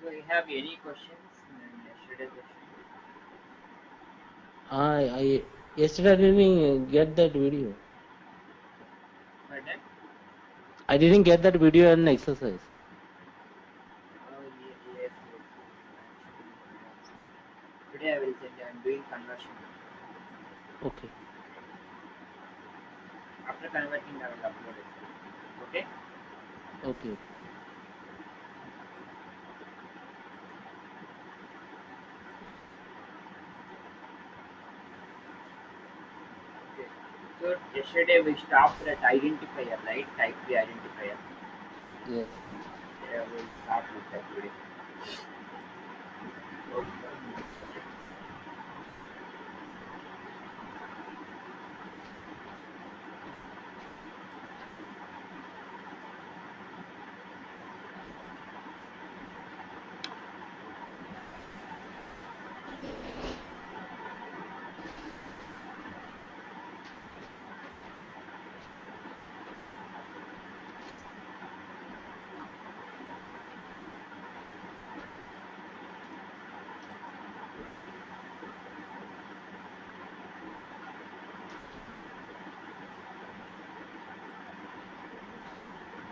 Do you have any questions in yesterday's session? I yesterday I didn't get that video. Pardon? I didn't get that video and exercise. Oh, yes. Today I will send you. I'm doing conversion. Okay. After converting, I will upload it. Okay? Okay. Okay. So yesterday we stopped at identifier, right? Type 3 identifier. Yes. Yeah, we'll start with that today.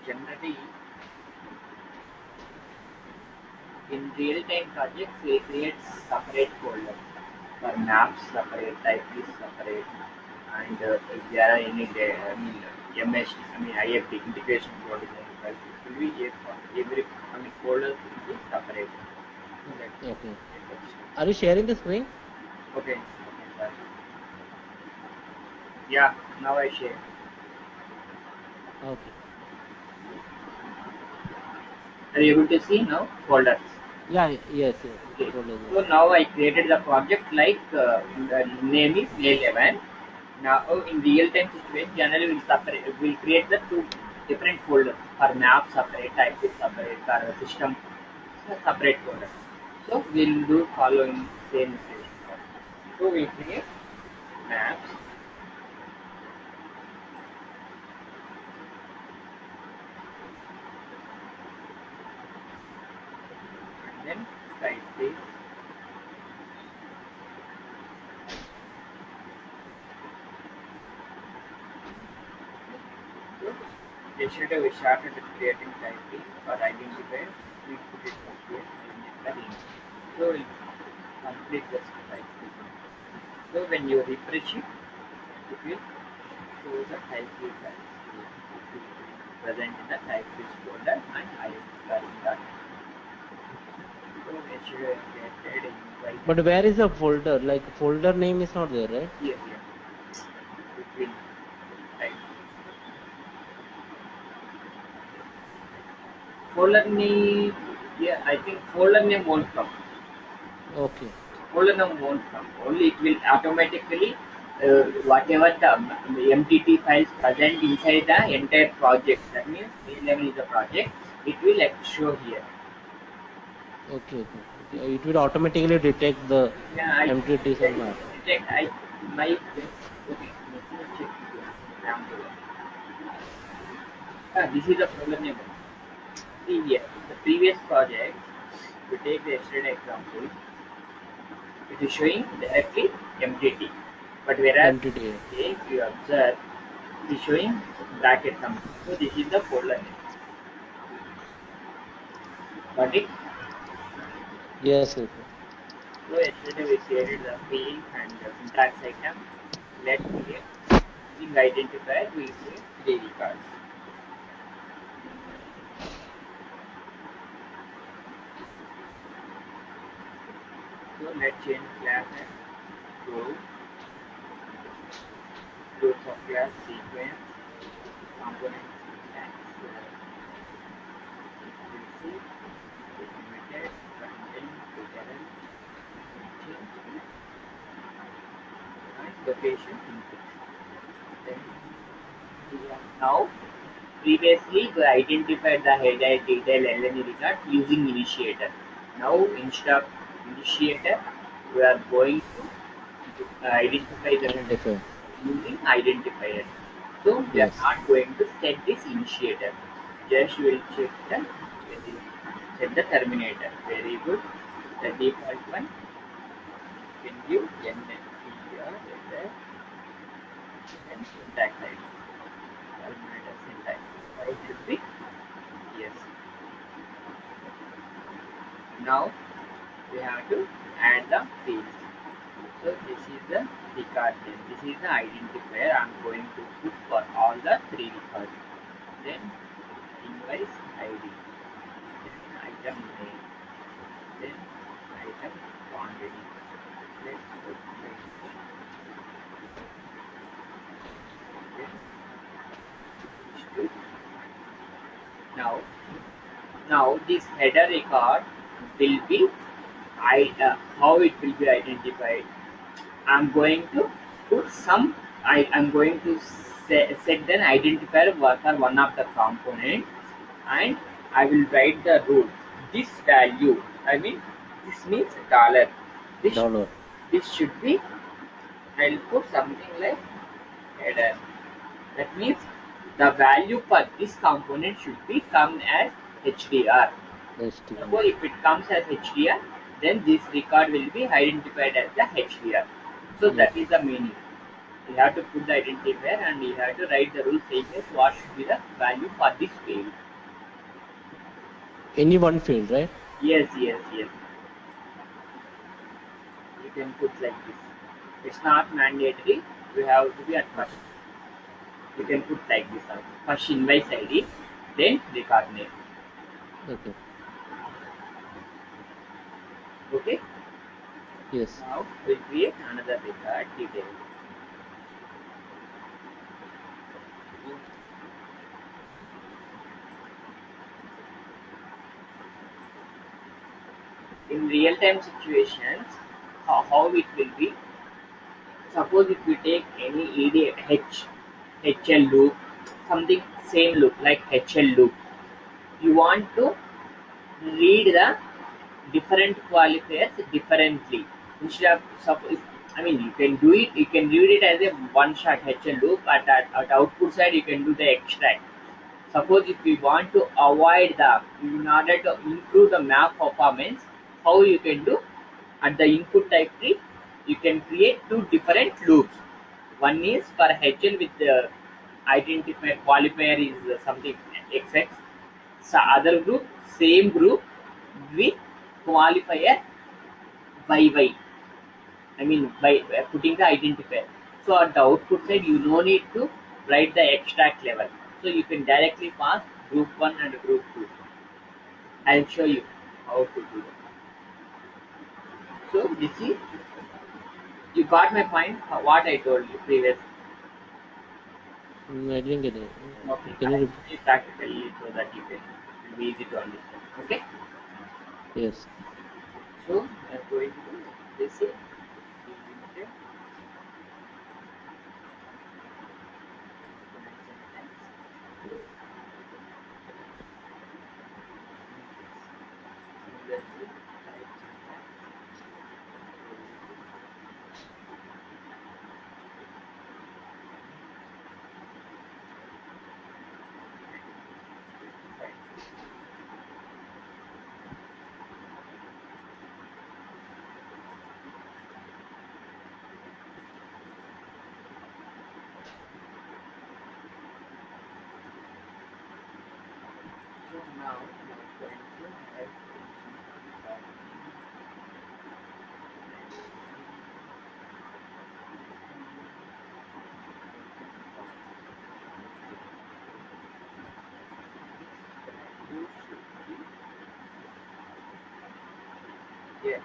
Generally, in real-time projects, we create separate folder for maps separate, type list separate, and if there are any MS, IFT integration code in any file, it will be every folder will be separate. Okay. Are you sharing the screen? Okay. Bye. Yeah, now I share. Okay. Are you able to see now folders? Yeah. Yes. Okay. Folders, So now I created the project like the name is A11. Now in real time situation, generally we'll create the two different folders for map separate, type is separate, for system separate folder. So we'll do following same situation. So we create maps, and then type is. So yesterday we started with creating type is for identifier. We put it here identifier. So we'll complete this type. So when you refresh it, it will show the type is present in the type list folder and identifier in that. So yesterday I created invite. But where is the folder? Like folder name is not there, right? Here. It will type. Folder name, yeah, I think folder name won't come. Okay. Folder name won't come. Only it will automatically whatever the MTT files present inside the entire project. That means A11 is the project. It will show here. Okay. It will automatically detect the Yeah, I MTTs and map. detect. My okay. Let me check example. This is the folder name. See here, the previous project. We take the yesterday example. It is showing directly MTT. But whereas MTT. if you observe, it is showing bracket something. So this is the folder name. Got it? Yes. So yesterday we created the field and the syntax item. Let's create using identifier. We create daily cards. So let's change class and go groups of class sequence component syntax. Receive method content literal change and location input. Then now previously we identified the header detail LNE record using initiator. Now instead of initiator we are going to identify the Identify. using identifier. So we are Yes. not going to set this initiator. Just we will check the value. set the terminator. Very good. The default one can give NFPR and syntax ID. Terminator syntax. It should be yes. Now we have to add the fields. So this is the record name. This is the identifier I am going to put for all the 3 records. Then invoice ID, then item name, then item quantity. Let's put this. Then now this header record will be how it will be identified. I'm going to put some. I'm going to set an identifier for one of the components, and I will write the rule. This value, I mean, this means dollar. This should be. I'll put something like header. That means the value for this component should be come as HDR. Suppose if it comes as HDR, then this record will be identified as the HDR. So that is the meaning. You have to put the identifier and you have to write the rule saying what should be the value for this field. Any one field, right? Yes. You can put like this. It's not mandatory. You have to be at first. You can put like this also. First invoice ID, then record name. Okay? Yes. Now we'll create another record detail. In real-time situations, how it will be. Suppose if we take any HL loop, something same loop like HL loop, you want to read the different qualifiers differently. Instead of suppose, I mean, you can do it. You can read it as a one-shot HL loop. At output side, you can do the extract. Suppose if we want to avoid in order to improve the map performance, how you can do at the input type tree, you can create 2 different loops. One is for HL with the identifier qualifier is something XX. So other group, same group with qualifier YY. I mean by putting the identifier. So at the output side, you no need to write the extract level. So you can directly pass group 1 and group 2. I'll show you how to do that. So this is, you got my point, what I told you previously. I didn't get it. Okay, can you repeat practically so that you can, it will be easy to understand. Okay? Yes. So I'm going to do this is limited. So now I'm going to have yeah.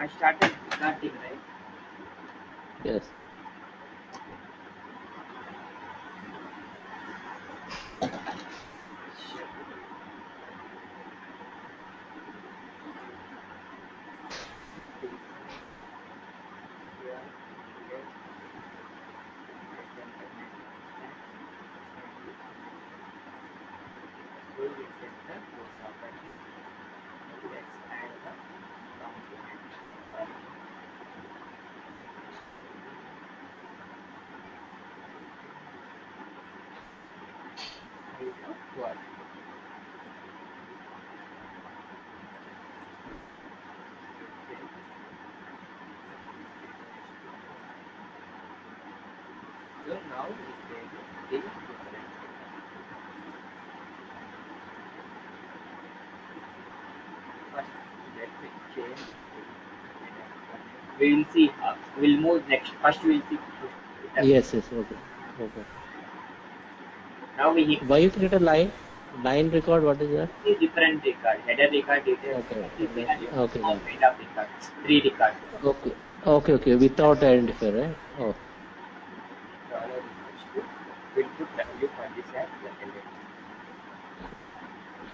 I started starting, right? Yes. What? So now we take the different. First, let me change. We will see. We'll move next. First, we'll see. Yes, yes, okay. Okay. Now we hit Why you create a line? Line record, what is that? the different record. Header record, details. Okay. We have Okay, all got it. kind of records. 3 records. Okay. Okay, okay. Without identifier, right? Oh. Dollar equals to we'll put value for this as element.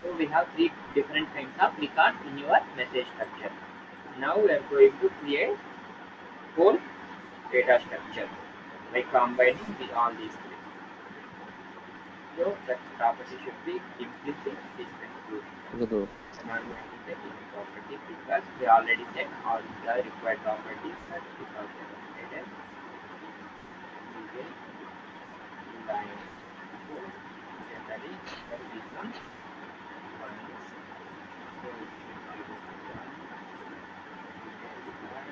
So we have 3 different kinds of records in your message structure. Now we are going to create whole data structure by combining all these 3. So that property should be implicit discontinuity. Good. I'm not going to set any property because we already set all the required properties that we have generated. We will line. So generally there will be some lines. So it should be one,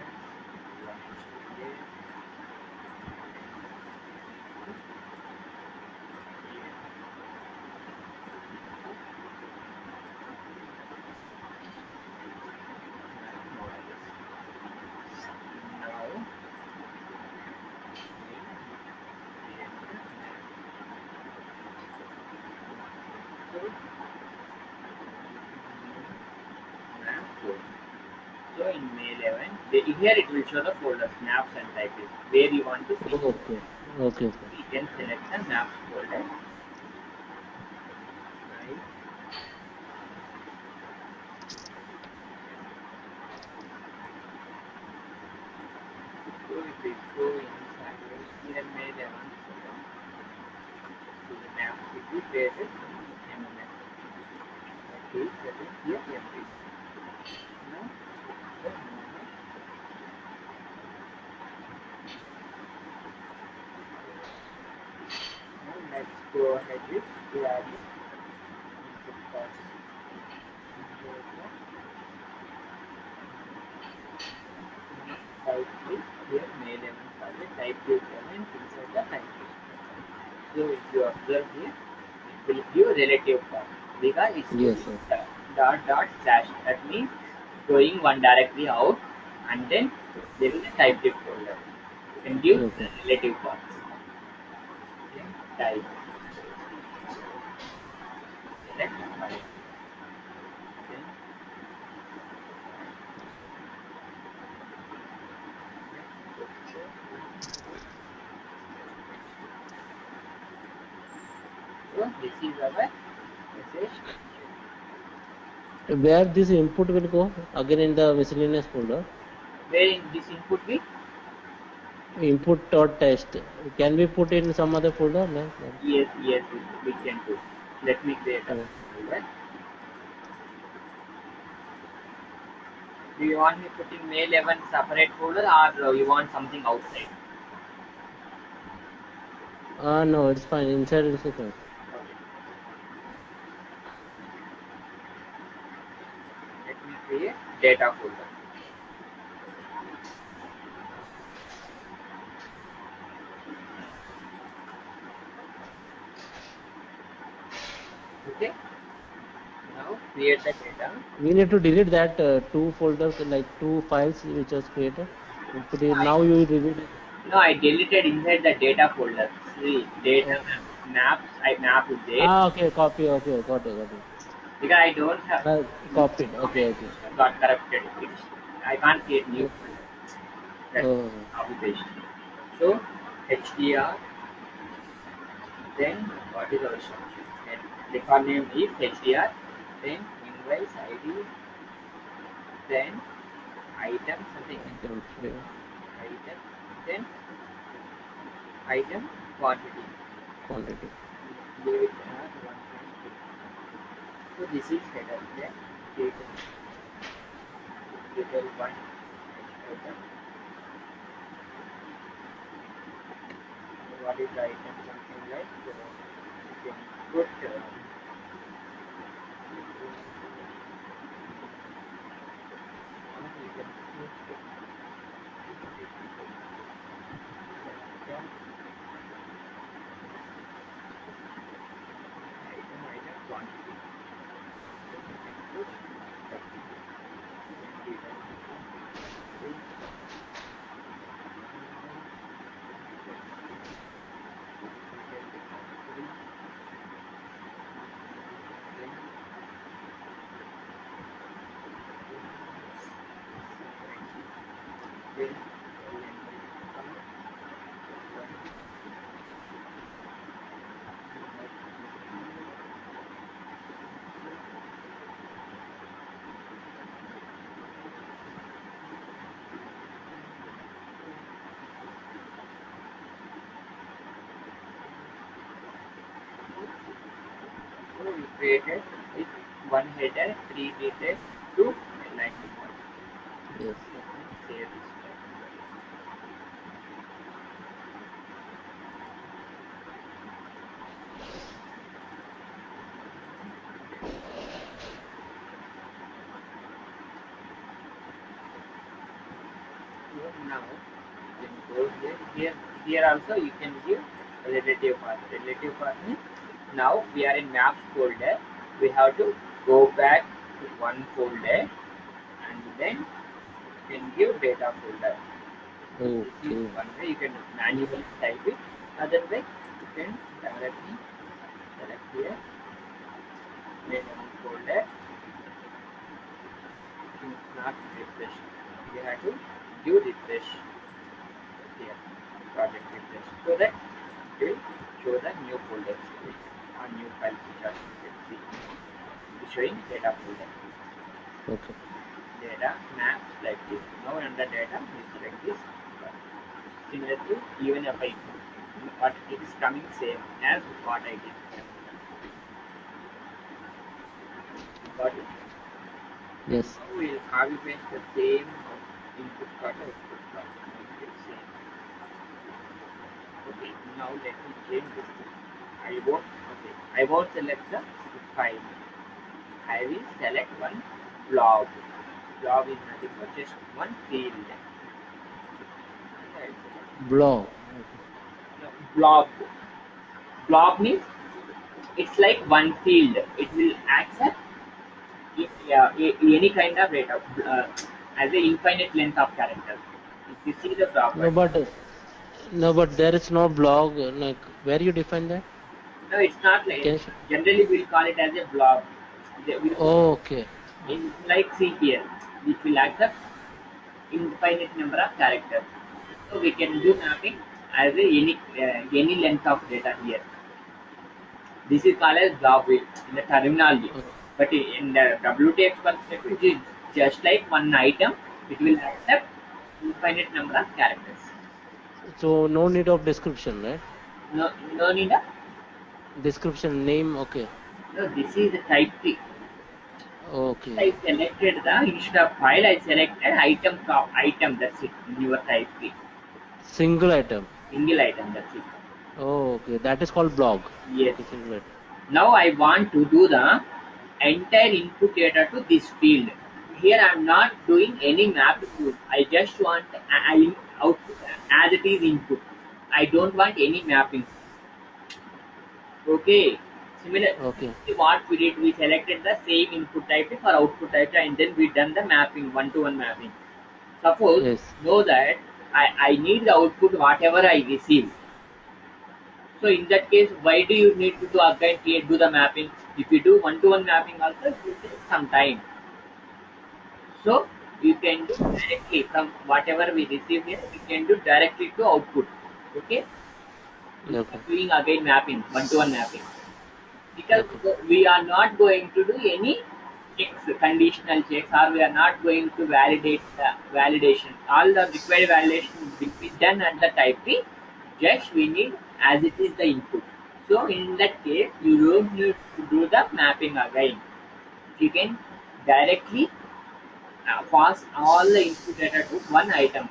now so in May 11, here it will show the folder snaps and types where you want to see. Okay. Okay, okay. We can select the maps folder. Right. So if we go inside here May 11, so the map will be created in MMS. Okay, select here empty. Now, the moment. Now let's go ahead with add input cost. Type is here May 11 project, type is element inside the type. So if you observe here, it will give relative cost because it's Yes, using sir. dot slash. That means going one directly out and then there is a type diff folder. You can give Okay. relative costs. Okay, type select file. Then so this is our message. Where this input will go? Again in the miscellaneous folder. Where in this input we Input or test. Can we put in some other folder? No? yes we can do. Let me create a Oh. folder. Do you want me putting May 11 separate folder or you want something outside? No, it's fine. Inside it's fine. Okay. Let me create data folder. Okay. Now create the data. We need to delete that two folders, like two files which was created. Put it, I, now you delete it. no, I deleted inside the data folder. See, data Okay. maps. I map is there Okay, copy. Okay, got it. because I don't have. Copied. Okay, okay. Got corrupted. I can't create new Oh, folder. That's oh, copy paste. So HDR, then what is our structure? Then record name is HDR, then invoice ID, then item something, item frame item, then item quantity. quantity. Leave it as 1.2. So this is header, then detail, detail 1 item. What is the item? Something like you can put you can put item quantity. You can put 30. Then detail 3. Then so we created with one header, 3 details, 2 line. Yes. Let me save this. So now you can go here. Here also you can give relative path. Relative path means now we are in maps folder. We have to go back to one folder and then you can give data folder. This is Okay. one way you can manually type it. Other way you can directly select here, make one folder. Not refresh. We have to give refresh here, project refresh, so that it will show the new folders or new files which are see. It's showing data folder. Okay. Data maps like this. Now under data is like this. Similar to even if I what it is coming same as what I did. Got it? Yes. Now we'll copy paste the same input card output card. Make it same. Okay, now let me change this thing. I won't select the file. I will select one blob. Blob is nothing but just one field. Blob. Okay. No, blob. Blob means it's like one field. It will accept any kind of rate of as a infinite length of characters. If you see the No, property, but there is no blog. Like where you define that? no, it's not like Can you? generally we'll call it as a blob. We Oh, okay. in like see here, which will accept infinite number of characters. So we can do mapping as a any length of data here. This is called as blob width in the terminology. Oh, But in the WTX perspective, it is just like one item. It will accept infinite number of characters. so no need of description, right? No, no need a. Description name. Okay. No, this is the type key. I Okay. selected the instead of file. I selected item. That's it. In your type key, Single item. single item. That's it. Oh, okay. That is called blog. Yes. Okay, single item. Now I want to do the entire input data to this field. Here I am not doing any map to. I just want output as it is input. I don't want any mapping. Okay. Similar. Okay. What we did, we selected the same input type for output type, and then we done the mapping, one-to-one mapping. Suppose Yes. know that I need the output whatever I receive. So in that case, why do you need to do again do the mapping? If you do one-to-one mapping also, it will take some time. So you can do directly from whatever we receive here, we can do directly to output. Okay, instead Okay. of doing again mapping, one-to-one mapping, because Okay. we are not going to do any checks, conditional checks, or we are not going to validate the validation. All the required validation will be done at the type B. Just we need as it is the input. So in that case, you don't need to do the mapping again. You can directly pass all the input data to one item.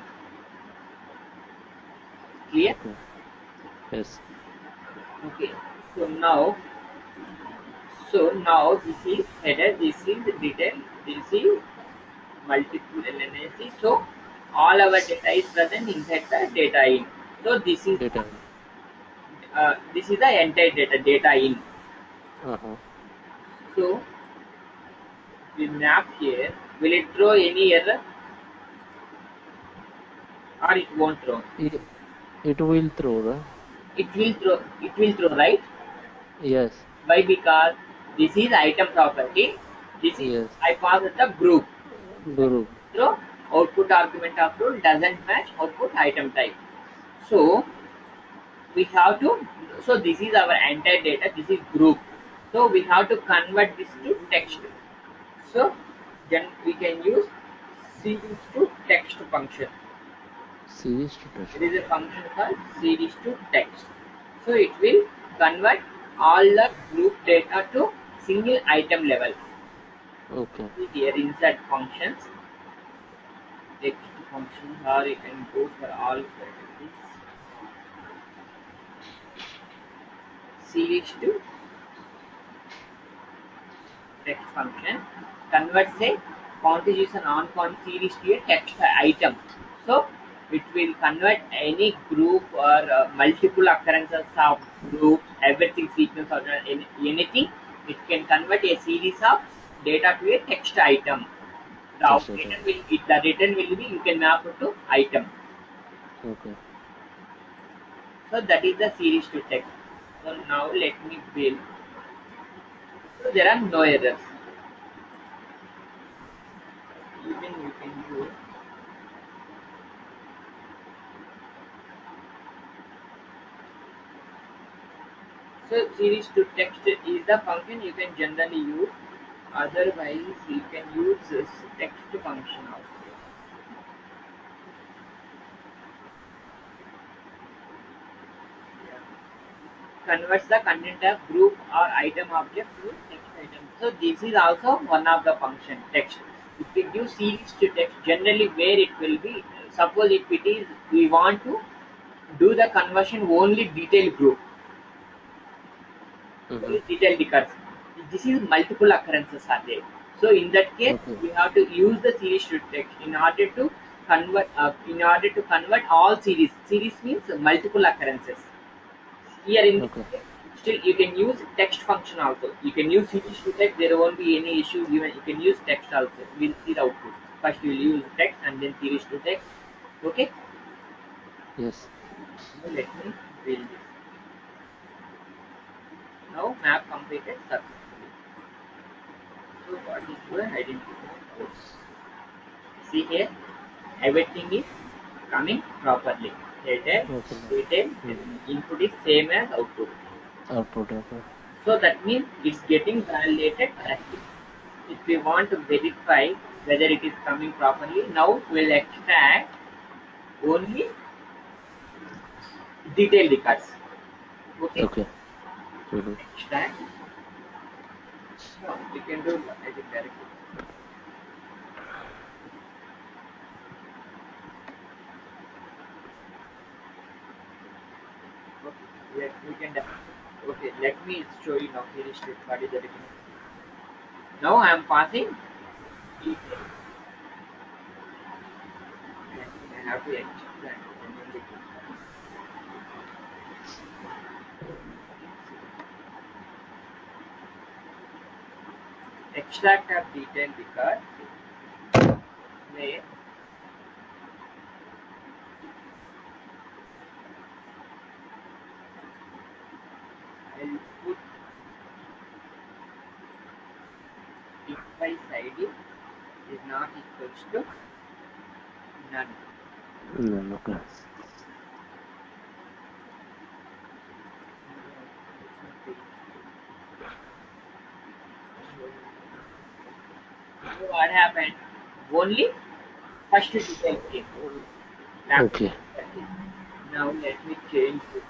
Clear? Okay. Yes. Okay. So now, this is header, this is detail, this is multiple LNAC. So all our data is present inside the data in. So Data. this is the entire data in. Uh-huh. So we map here. Will it throw any error or it won't throw? It will throw, right? It will throw. It will throw, right? Yes. Why? Because this is item property. This is Yes. I pass it the group. Guru. So output argument of rule doesn't match output item type. So we have to, so this is our entire data, this is group, so we have to convert this to text. So then we can use series to text function. Series to test. There is a function called series to text, so it will convert all the group data to single item level. Okay. See here insert functions, text function, or you can go for all categories. Series to text function converts a conjugation on series to a text item. So it will convert any group or multiple occurrences of groups, everything sequence or anything. It can convert a series of data to a text item. The Test data. return will the return will be you can map it to item. Okay. So that is the series to text. So now let me build. So there are no errors. Even you can do. So series to text is the function you can generally use. Otherwise, you can use this text function also. Yeah. Converts the content of group or item object to text item. So this is also one of the function text. If we give series to text, generally where it will be. Suppose if it is we want to do the conversion only detail group. Mm-hmm. Only detailed occurs. This is multiple occurrences are there. So in that case, Okay. we have to use the series to text in order to convert. In order to convert all series. Series means multiple occurrences. Here in this Okay. case, still you can use text function also. You can use series to text. There won't be any issue given. You can use text also. We'll see the output. First you will use text and then series to text. Okay. Yes. Now let me build this. Now map completed successfully. So what is your identity? See here, everything is coming properly. Header, Properly. detail, Mm. input is same as output. Output. Okay. So that means it's getting validated correctly. If we want to verify whether it is coming properly, now we'll extract only detailed records. Okay, Okay. Mm-hmm. extract. No, we can do I think directly. Okay, we can. Okay, let me show you now. Here is what is the difference. Now I am passing detail. I have to extract extract of detail because where I'll put device ID is not equals to none. No, okay. So what happened? Only first detail came. Okay. Now let me change this.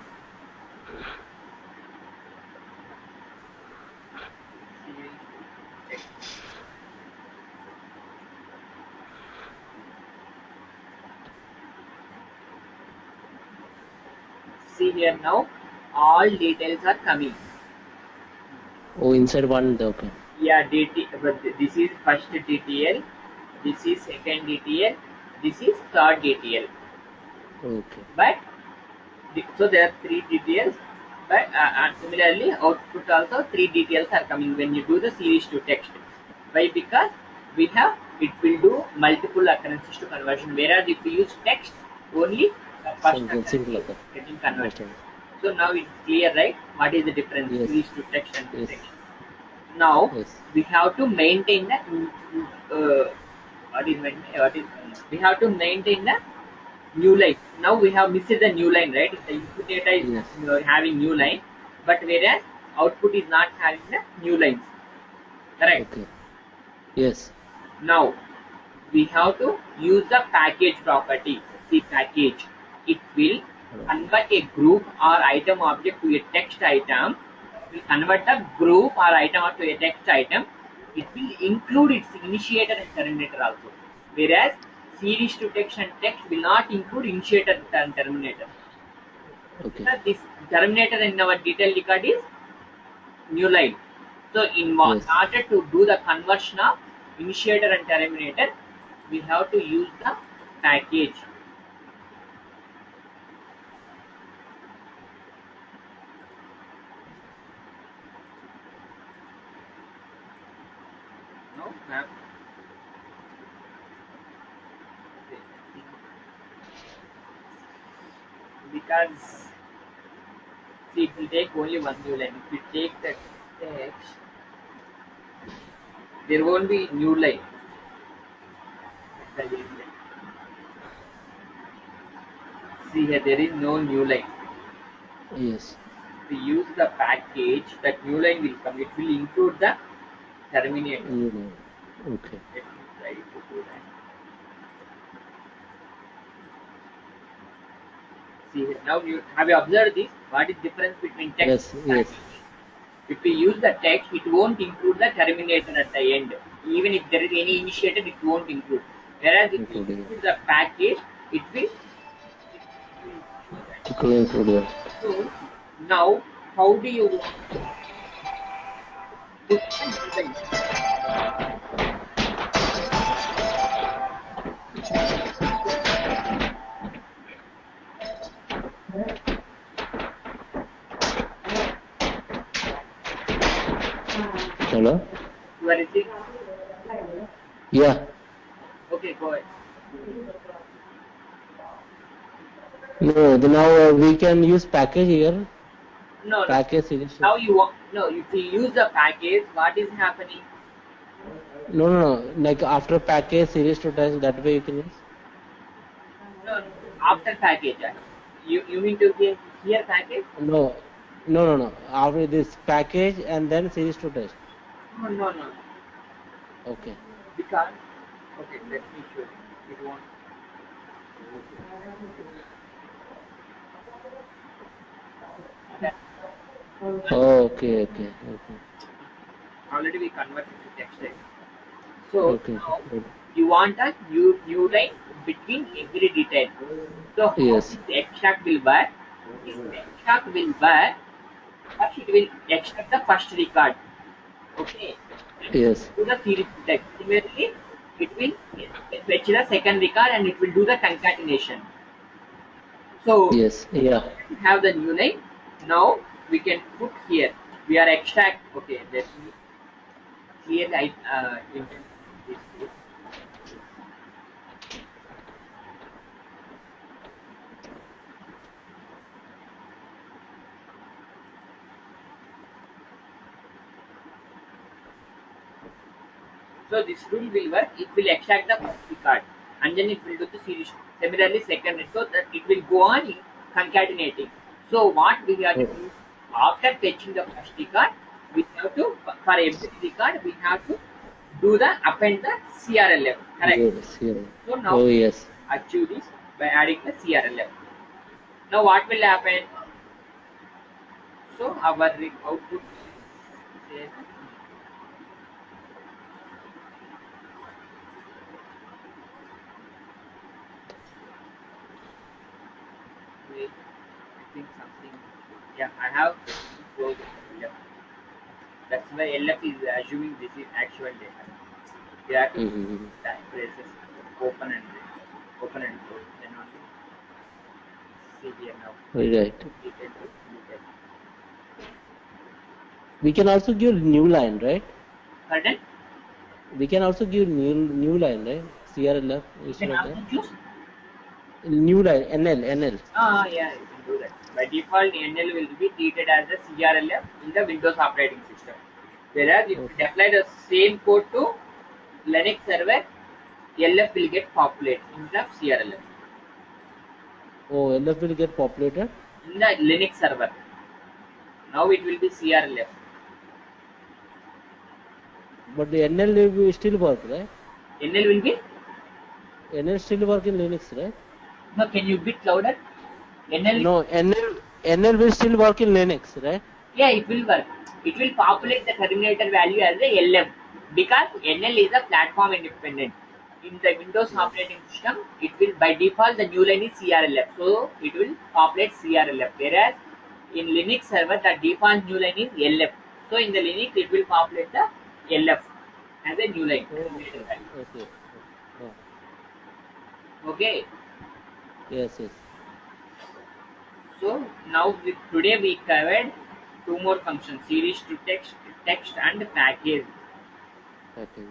See here now, all details are coming. Oh, inside one. Okay. Yeah, but this is first DTL, this is second DTL, this is third DTL. Okay. But so there are three DTLs, but and similarly output also three DTLs are coming when you do the series to text. Why? Because we have it will do multiple occurrences to conversion. Whereas if we use text, only the first Simple, occurrence simple. is Okay. getting converted. Understand. So now it's clear, right? What is the difference Yes. series to text and to Yes. text? Now Yes. we have to maintain the we have to maintain the new line. Now we have missed the new line, right? The input data is Yes. having new line, but whereas output is not having the new lines. Correct. Okay. Yes. Now we have to use the package property. See package. It will convert a group or item object to a text item. It will convert the group or item to a text item. It will include its initiator and terminator also. Whereas series to text and text will not include initiator and terminator. Okay. This terminator in our detail record is new line. So in Yes. order to do the conversion of initiator and terminator, we have to use the package. No, ma'am. Because see, it will take only one new line. If we take the text, there won't be new line. See here, there is no new line. Yes. If we use the package, that new line will come. It will include the terminator. You know. Okay. Let me try to do that. See here, now you observed this? What is difference between text Yes. and Yes. package? If we use the text, it won't include the terminator at the end. Even if there is any initiator, it won't include. Whereas if we Including. include the package, it will. Include. Yeah. So now, how do you want to put the new line? Hello. You are receiving? Yeah. Okay, go ahead. No. Now we can use package here. No, no. Package series. Now you want no. If you use the package, what is happening? No, no, no. Like after package series to test, that way you can use. No, no. After package, you mean to here package? No, no, no, no. After this package and then series to test. No, no, no. Okay. Because okay, let me show you. It won't. That Oh, okay, okay, okay, already we converted to text type. So okay, now okay. you want a new line between every detail. So how Yes, this extract will work? This extract will work. First it will extract the first record. Okay. yes, Do the series text. Similarly, it will fetch the second record and it will do the concatenation. So yes, yeah. we have the new line. Now we can put here. We are extract. Okay, let me clearly intend this. So this rule will work. It will extract the first card and then it will do the series. Similarly, second, so that it will go on concatenating. So what we have to Oh, do after fetching the first card, we have to for every card we have to do the append the CRLF. Correct. yes, yeah. So now Oh, we yes. achieve this by adding the CRLF. Now what will happen? So our output says wait, I think something. Yeah, I have closed LF. That's why LF is assuming this is actual data. We have to Mm-hmm. time braces open and close. Then only see here now. Right. Detail to detail. We can also give new line, right? Pardon? We can also give new line, right? CRLF You instead can of also that. choose. New line, NL. Yeah, you can do that. By default, NL will be treated as a CRLF in the Windows operating system. Whereas if you Okay. apply the same code to Linux server, LF will get populated instead of CRLF. Oh, LF will get populated, In the Linux server, now it will be CRLF. but the NL will still work, right? NL will be. NL still work in Linux, right? No, can you bit louder? NL. No, NL will still work in Linux, right? Yeah, it will work. It will populate the terminator value as a LM because NL is a platform independent. In the Windows Yes. operating system, it will by default the new line is CRLF, so it will populate CRLF. Whereas in Linux server, the default new line is LF. So in the Linux, it will populate the LF as a new line Oh, terminator okay. value. Okay. Oh, Okay. yes, yes. So now today we covered two more functions: series to text and package. Okay.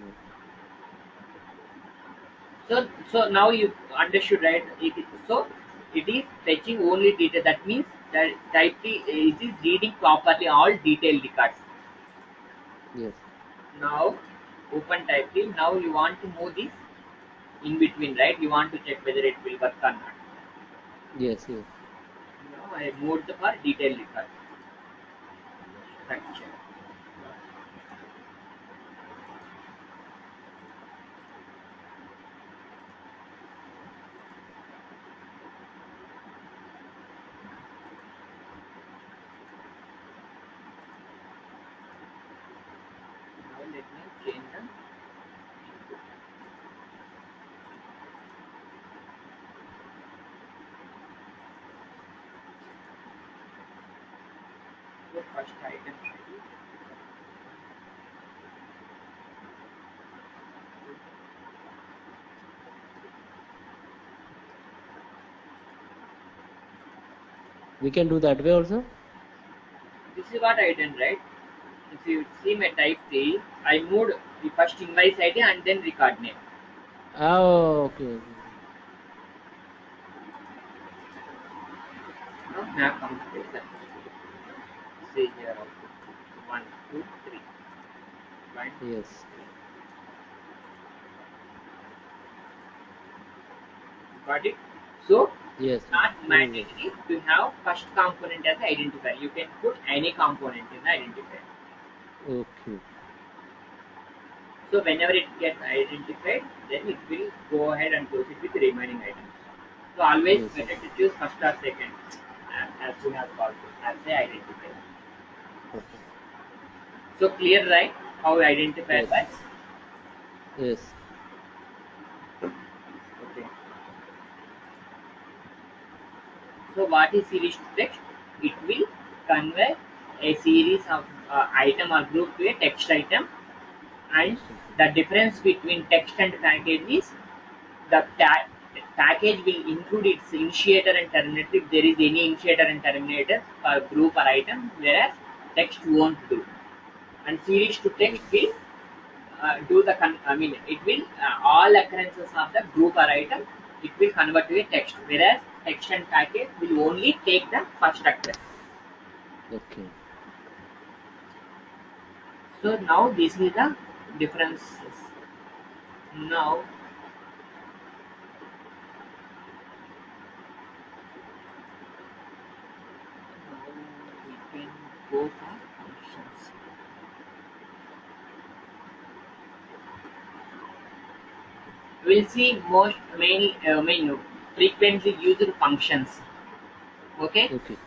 Okay. So now you understood, right? So it is fetching only data. That means that type T it is reading properly all detailed records. Yes. Now open type T. Now you want to move this in between, right? You want to check whether it will work or not. Yes. Yes. Now I moved the for detailed record structure. Now let me change the input. So first item should be We can do that way also. this is what I done, right? If you see my type C, I moved the first invoice ID and then record name. Oh, okay. Okay. Now completed. Say here output 1, 2, 3. 1, 2, Yes. 3. Got it? So Yes. it's not Yes. mandatory to have first component as identifier. You can put any component in the identifier. Okay. So whenever it gets identified, then it will go ahead and close it with the remaining items. So always Yes. Yes. better to choose first or second as soon as possible as the identifier. Okay. So clear, right? How identifier Yes. works? Yes. Okay. So what is series to text? It will convey a series of item or group to a text item, and Text item. the difference between text and package is the package will include its initiator and terminator if there is any initiator and terminator for group or item, whereas text won't do. And series to text Okay. will do the it will all occurrences of the group or item it will convert to a text, whereas text and package will only take the first occurrence. Okay. So now this is the differences. Now we can go for functions. We'll see most main frequently used functions. Okay, Okay.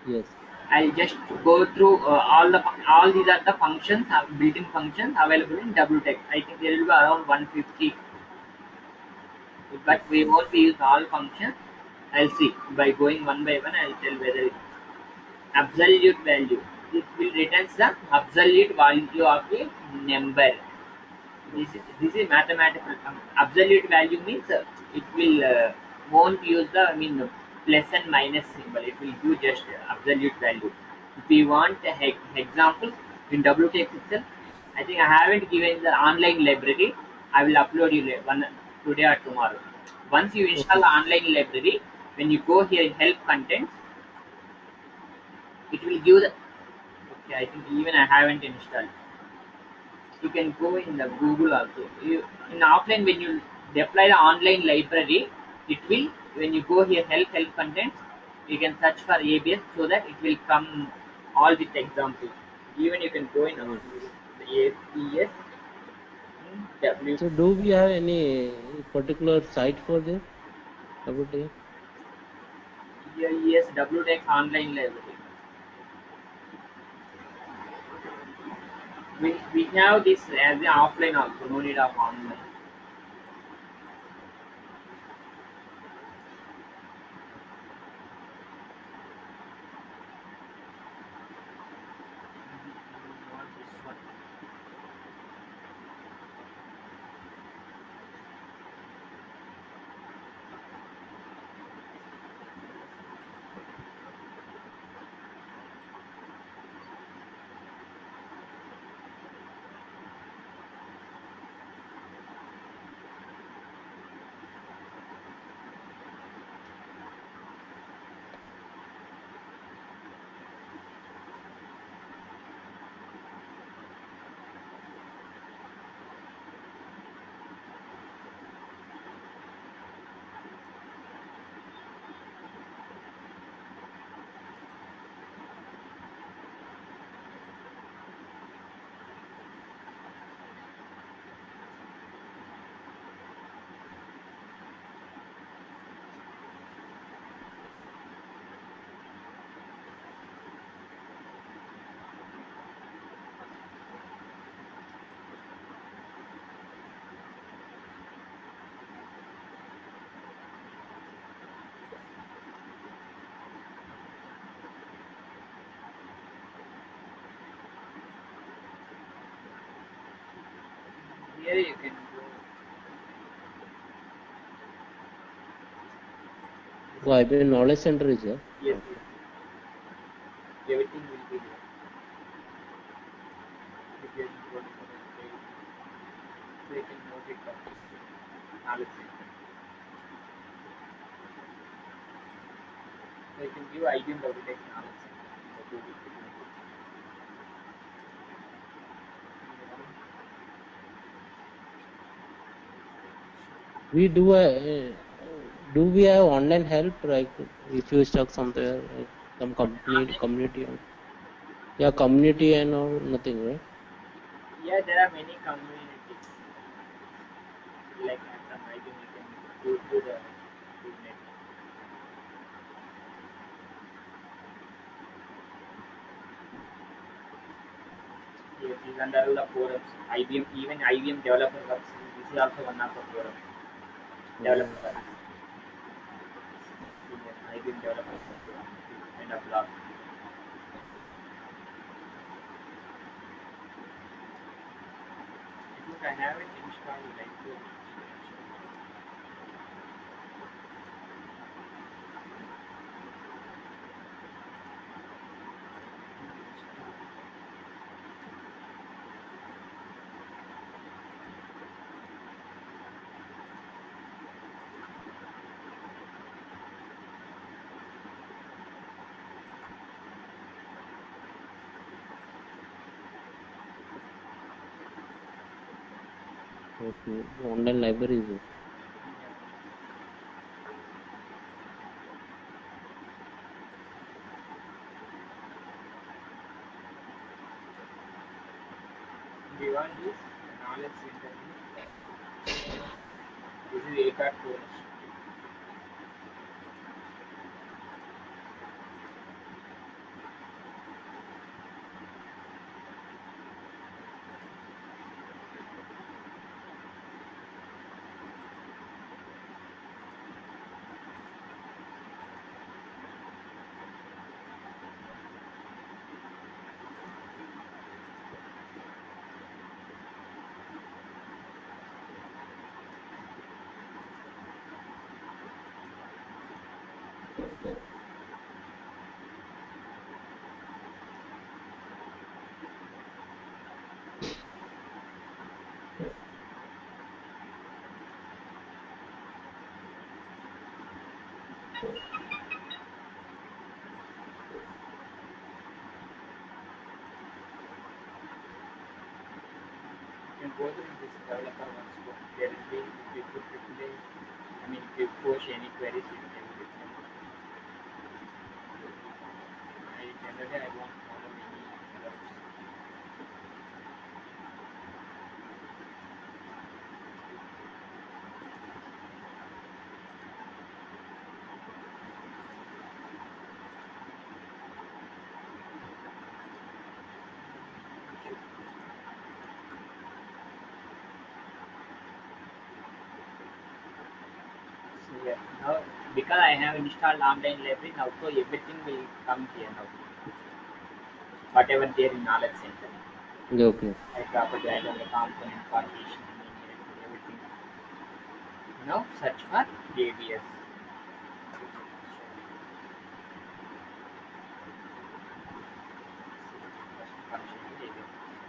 Yes. I'll just go through all these are the functions, built-in functions available in WTX. I think there will be around 150, but we Okay. won't be using all functions. I'll see by going one by one. I'll tell whether it's absolute value. It will returns the absolute value of a number. This is mathematical. Absolute value means it will won't use the plus and minus symbol. It will do just absolute value. If we want example in WTX itself, I think I haven't given the online library. I will upload you one today or tomorrow. Once you install Okay. the online library, when you go here in help contents, it will give the okay. I think even I haven't installed. You can go in the Google also. In offline, when you deploy the online library, it will when you go here help contents, you can search for ABS so that it will come all with examples. Even you can go in Oh. the ABS W. So do we have any particular site for this? WTX? Yes, WTech online library. We have this as an offline also. No need of online. Not this one. Here you can go. Oh, IBM Knowledge Center is there. Yes, Okay. yes. Everything will be there. You can go to the page. So you can note it down. Knowledge center. So you can give IBM WTX knowledge center in the Google. We do a do we have online help like if you stuck somewhere like some company community or yeah community and all nothing right? Yeah, there are many communities like from IBM. You can go to the net. Yes, these under all the forums. IBM, even IBM developer works. This is also one of the forum. Oh, Developer works. IBM developer kind of blog. I think I have it installed like Okay. Online libraries. We want this knowledge center. This is a card course. You can go through this developer once more. There will be, if you put AAA, I mean, if you push any queries, it can be written. Generally, I won't follow any errors. So yeah, now because I have installed online library now, so everything will come here now. Whatever there in knowledge center, Okay. like property item, the component, partition, everything. Now search for ABS.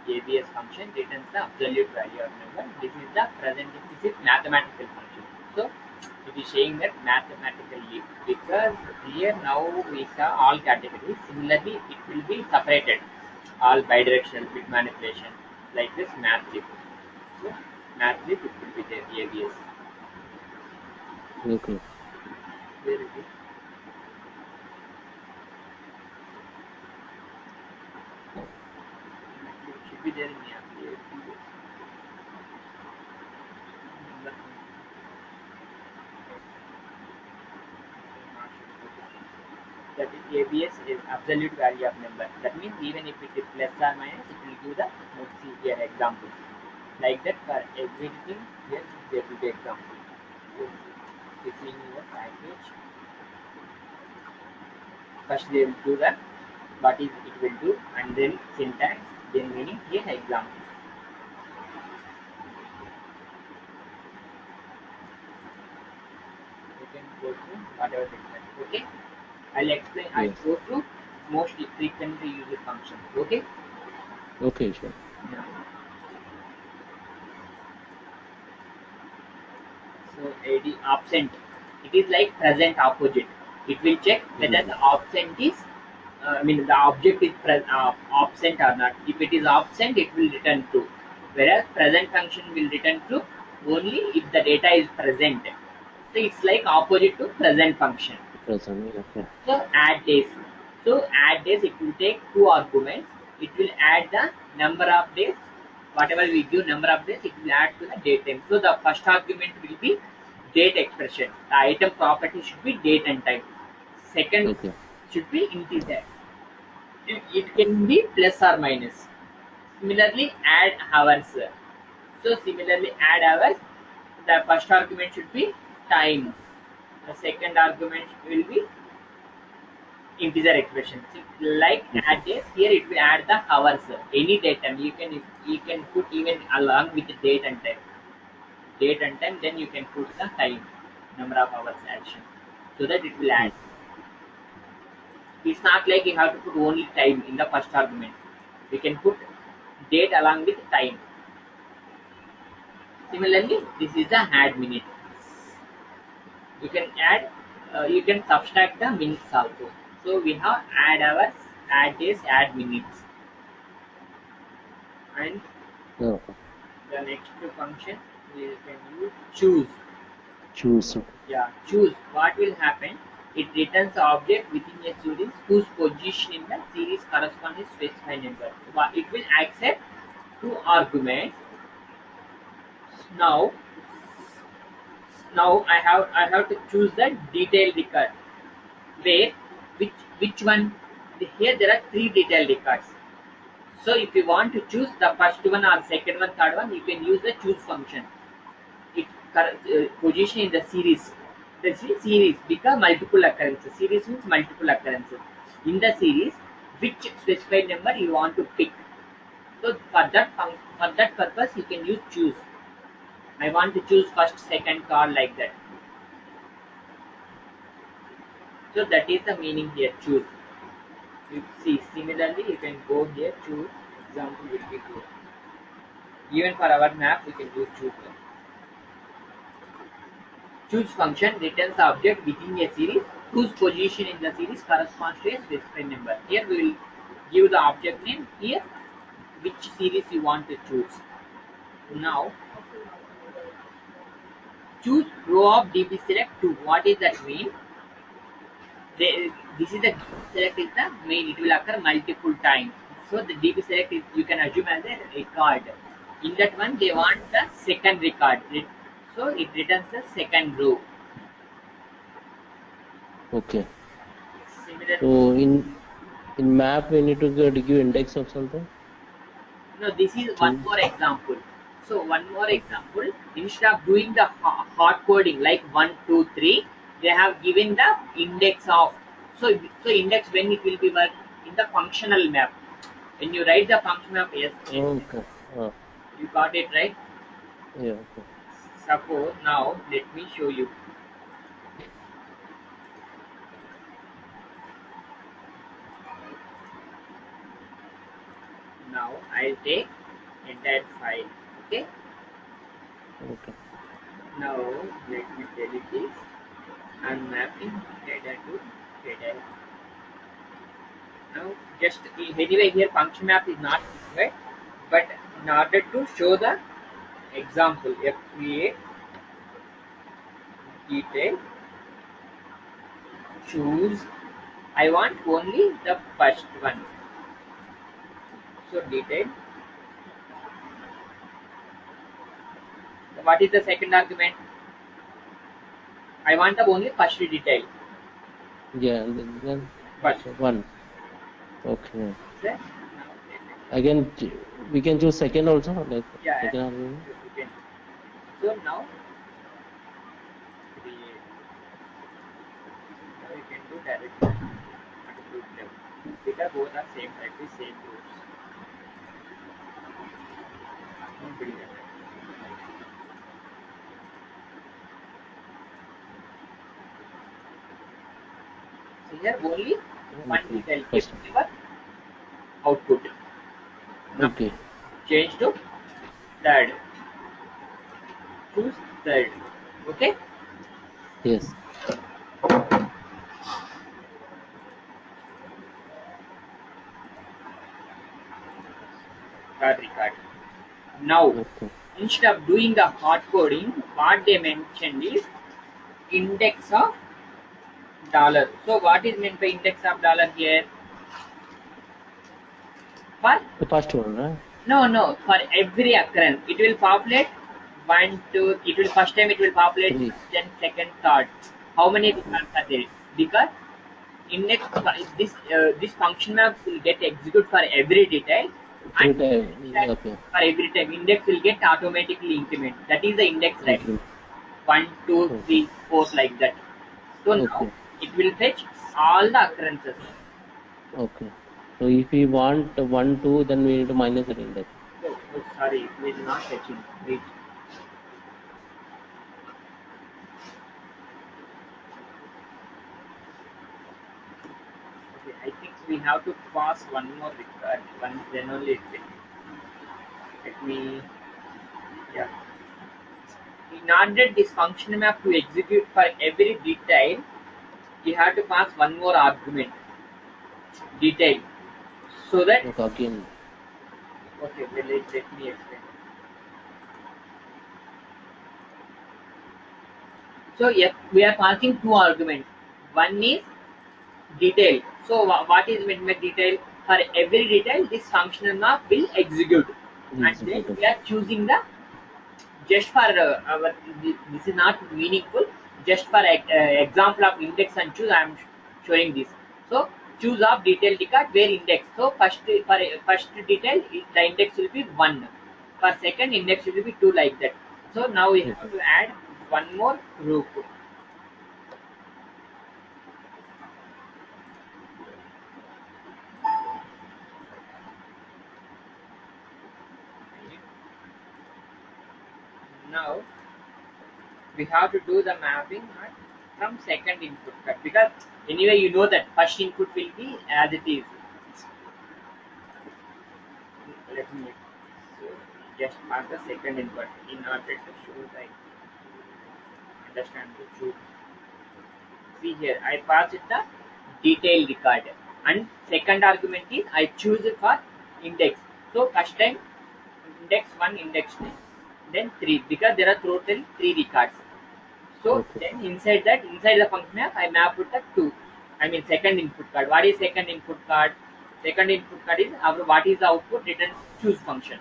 ABS function returns the absolute value of number. This is the present. This is mathematical function. So it is saying that mathematically, because here now we saw all categories. Similarly, it will be separated. All bidirectional bit manipulation like this math lib. So math lib it will be there ABS. Okay. Where it is? It should be there in the ABS. That is ABS is absolute value of number. That means even if it is plus or minus, it will give the, let's see here example. Like that for everything, here there will be example. So if in your package, first they will do that, what is it will do, and then syntax, then meaning here example. You can go through whatever segment. Okay, I'll explain. I'll Yes. go through most frequently used functions. Okay. Okay, sure. Yeah. So AD absent, it is like present opposite. It will check whether Mhm. the absent is, I mean the object is absent or not. If it is absent, it will return true. Whereas present function will return true only if the data is present. So it's like opposite to present function. Present. Okay. So add days. So add days, it will take two arguments. It will add the number of days. Whatever we give number of days, it will add to the date time. So the first argument will be date expression. The item property should be date and time. Second Okay. should be integer. It can be plus or minus. Similarly, add hours. So similarly, add hours. The first argument should be time. The second argument will be integer expression. So, like Okay. add days, here it will add the hours. Any date time you can put even along with the date and time. Date and time, then you can put the time, number of hours action, so that it will add. Okay. It's not like you have to put only time in the first argument. We can put date along with time. Similarly, this is the add minute. You can add, you can subtract the minutes also. So we have add hours, add days, add minutes, and Okay. the next function. we can use choose. Choose. Yeah, choose. What will happen? It returns the object within a series whose position in the series corresponds to specified number. But it will accept two arguments. Now, now I have to choose the detailed record. Where which one? Here there are three detailed records. So if you want to choose the first one or second one, third one, you can use the choose function. It position in the series. The series become multiple occurrences. Series means multiple occurrences. In the series, which specified number you want to pick. So for that purpose, you can use choose. I want to choose first, second card like that. So that is the meaning here. Choose. You see, similarly, you can go here. Choose. Example will be good. Even for our map, we can use choose. Choose function returns the object within a series whose position in the series corresponds to a specified number. Here we will give the object name. Here, which series you want to choose. Now, choose row of DB select to. What does that mean? This is the DB select is the main. It will occur multiple times. So the DB select is, you can assume as a record. In that one, they want the second record. So it returns the second row. Okay. Similar. So in map we need to give index of something. No, this is one Choose. more example. So one more Okay. example. Instead of doing the hard coding like 1, 2, 3, they have given the index of. So index when it will be work in the functional map. When you write the function map, yes, Okay. you got it right. Yeah. Okay. Suppose now let me show you. Now I'll take entire file. Okay. Okay. Now let me tell you this. I'm mapping data to data. Now, just anyway, here function map is not required, but in order to show the example, if create detail, choose. I want only the first one. So detail. What is the second argument? I want the only first detail. Yeah. Then First. okay. One. Okay. Okay? Again, we can choose second also, like Yeah, second argument. you can. So now create. Now you can do directly at a group level because both are same type, same groups. Pretty well. So here only one Okay. detail keep First. your output. Now Okay. change to third. Choose third. Okay. Yes. Third record. Now Okay. instead of doing the hard coding, what they mentioned is index of dollar. So what is meant by index of dollar here? For The first one, right? no, for every occurrence it will populate one, two. It will first time it will populate Three. first, then second, third. How many records are there? Because index this function map will get executed for every detail, Three and times. Okay. for every time index will get automatically increment. That is the index type. Increment. 1, 2, Okay. 3, 4 like that. So now Okay. it will fetch all the occurrences. Okay. So if we want 1, 2, then we need to minus that index. Oh, sorry, it is not fetching. Wait. Okay, I think we have to pass one more record. One, then only it will. Let me. Yeah. In order this function map to execute for every detail, you have to pass one more argument, detail, so that. Okay. Again. Okay, let me explain. So yes, we are passing two arguments. One is detail. So what is meant by detail? For every detail, this functional map will execute, and then Executive. we are choosing the just for our. This is not meaningful. Just for example of index and choose, I am showing this. So choose of detail record where index. So first detail, the index will be 1. For second index will be 2, like that. So now we have Okay. to add one more group. Now we have to do the mapping from second input cut, because anyway you know that first input will be as it is. Let me so just pass the second input in order to show the understand the truth. See here, I pass it the detail record, and second argument is I choose it for index. So first time index 1, index 2, then 3, because there are total 3 records. So Okay. then inside the function map, I map with the 2. I mean second input card. What is second input card? Second input card is our what is the output return choose function.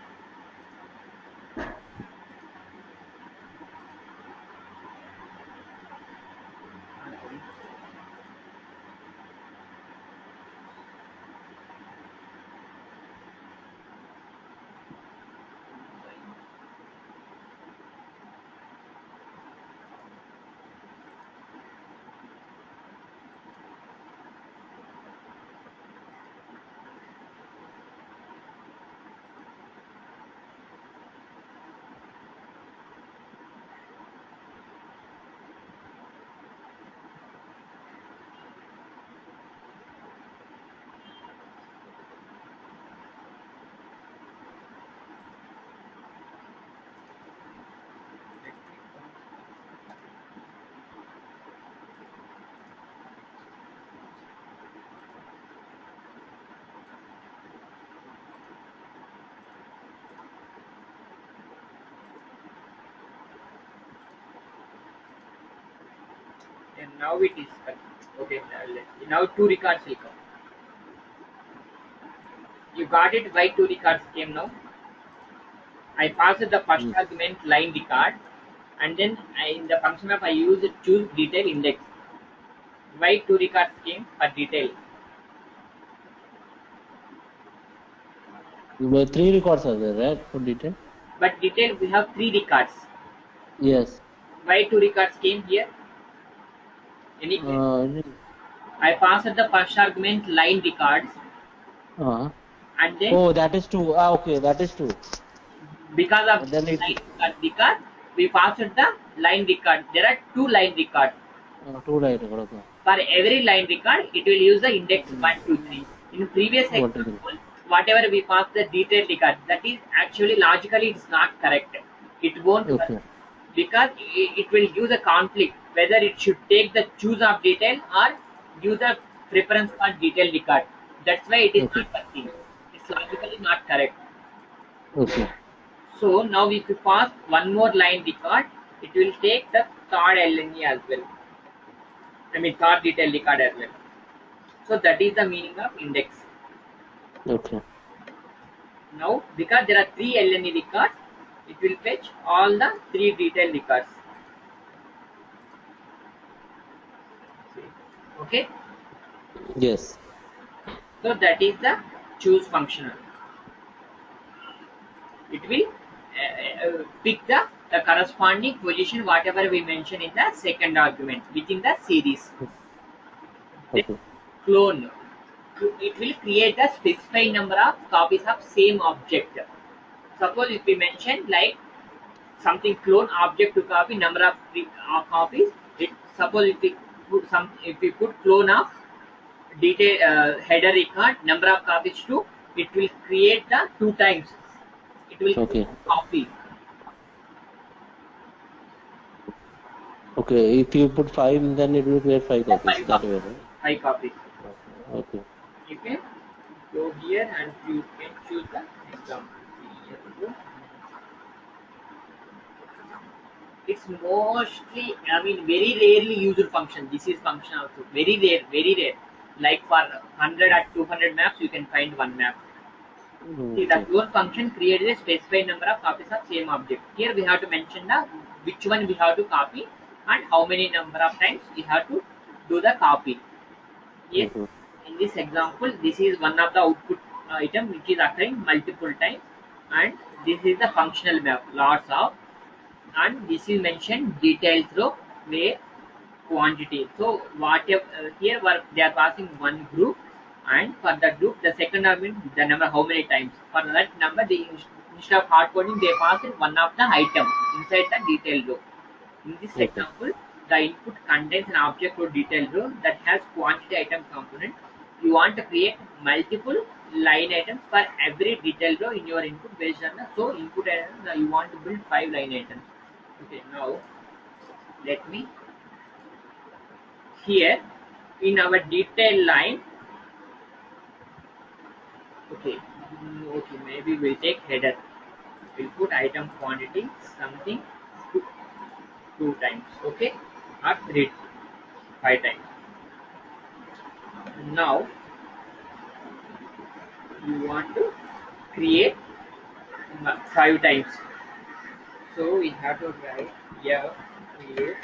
And now it is okay. Now two records will come. You got it? Why two records came now? I passed the first Mm. argument line record, and then in the function map I use choose detail index. Why two records came for detail? But three records are there, right? For detail? But detail we have three records. Yes. Why two records came here? Any clue? Uh, I passed the first argument line records, uh, and then oh, that is two. Ah, okay, that is two. because of Then it line record, we passed the line record. There are two line records. two right record. Okay. For every line record, it will use the index 1, 2, 3. In previous What is it? example, whatever we pass the detailed record, that is actually logically it's not correct. It won't work, Okay. because it will give the conflict whether it should take the choose of detail or give the preference for detailed record. That's why it is Okay. not working. It's logically not correct. Okay. So now if you pass one more line record, it will take the third LNE as well. I mean third detail record as well. So that is the meaning of index. Okay. Now because there are three LNE records, it will fetch all the three detail records. Okay. Yes. So that is the choose functional. It will pick the corresponding position whatever we mention in the second argument within the series. Then Okay. clone. It will create a specified number of copies of same object. Suppose if we mention like something clone object to copy number of copies. It suppose if we put clone of detail header record number of copies to, it will create the two times. It will Okay. copy Okay. If you put five, then it will create five copies. five That copies. way, right? Five copies. Okay. You can go here and you can choose the example. Here we go. It's mostly, I mean, very rarely used function. This is function also very rare, very rare. Like for 100 or 200 maps, you can find one map. See, the Okay. clone function creates a specified number of copies of same object. Here we have to mention the which one we have to copy and how many number of times we have to do the copy. Yes, Mm-hmm. in this example, this is one of the output item which is occurring multiple times, and this is the functional map, lots of, and this is mentioned detailed through where quantity. So whatever here were they are passing one group, and for the group the second argument the number how many times. For that number they instead of hard coding they pass in one of the item inside the detailed row. In this Okay. example, the input contains an object or detail row that has quantity item component. You want to create multiple line items for every detail row in your input based on the so input items you want to build 5 line items. Okay, now let me here in our detail line. Okay, okay, maybe we'll take header. We'll put item quantity something two, two times. Okay, or three, 5 times. Now you want to create 5 times. So we have to write here, create.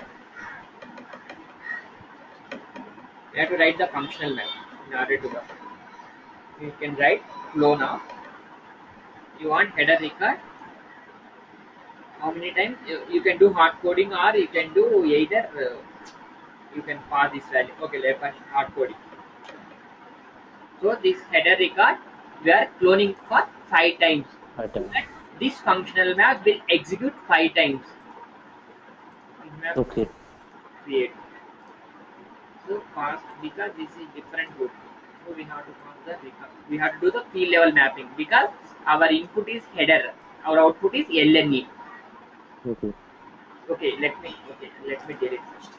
We have to write the functional map in order to work. You can write flow now. You want header record. How many times you can do hard coding or you can do either. You can pass this value. Okay, let's pass hard coding. So this header record we are cloning for 5 times. So Pattern. that this functional map will execute 5 times. Map Okay. create. So fast because this is different group. So we have to pass the we have to do the field level mapping because our input is header, our output is LNE. Okay. Okay, let me get it first.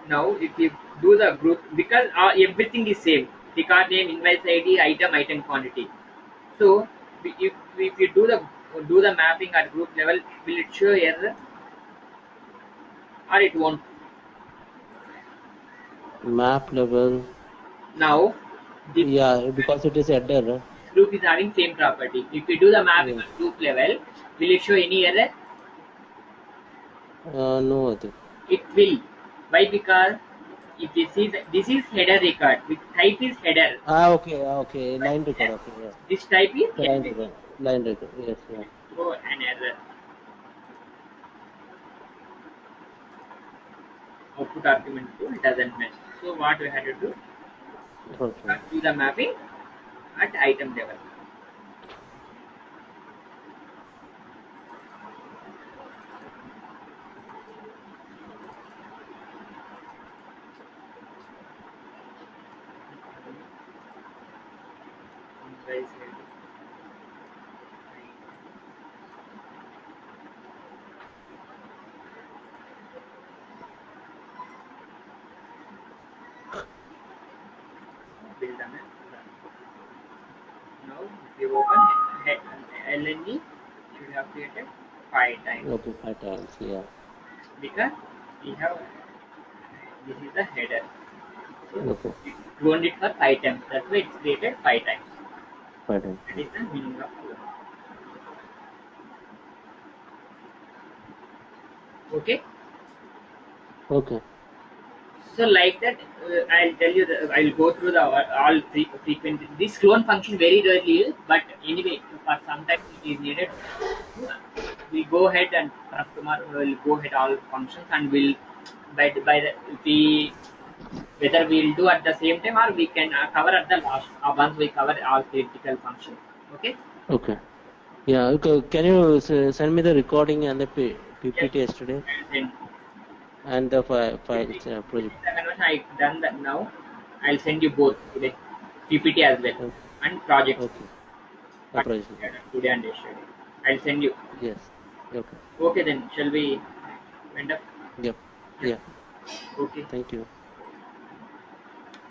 Now if you do the group because everything is same. Record name, invoice ID, item quantity. So if you do the mapping at group level, will it show error or it won't? Map level. Now the Yeah, because it is header. group is having same property. If you do the mapping Yeah. at group level, will it show any error? No, I think. It will. Why? Because if this is header record, the type is header, Okay. Okay. but Line record. Okay. Yeah. this type is The line LNE. record. Line record. Yes. Yeah. So an error. Output argument tool doesn't match. So what we had to do? Okay. Do the mapping at item level. Invoice ID. Build a map. Now if you open LNE, should have created 5 times Okay. 5 times. Yeah. because we have this is the header. So Okay. it cloned it for 5 times. That's why it's created 5 times. 5 times. That is the meaning of clone. Okay. Okay. So like that, I'll tell you. I'll go through the all frequent. This clone function very rarely is, but anyway, for sometimes it is needed. We go ahead and customer will go ahead all functions and we'll by the we whether we'll do at the same time or we can cover at the last once we cover all critical functions. Okay. Okay. Yeah. Okay. Can you send me the recording and the Yes. PPT yesterday Then and the if files project? the conversion I done that now, I'll send you both today, PPT as well Okay. and projects. Okay. A project. Today and yesterday. I'll send you. Yes. Okay. Okay then, shall we end up? Yep. Yeah. Yeah. Okay. Thank you.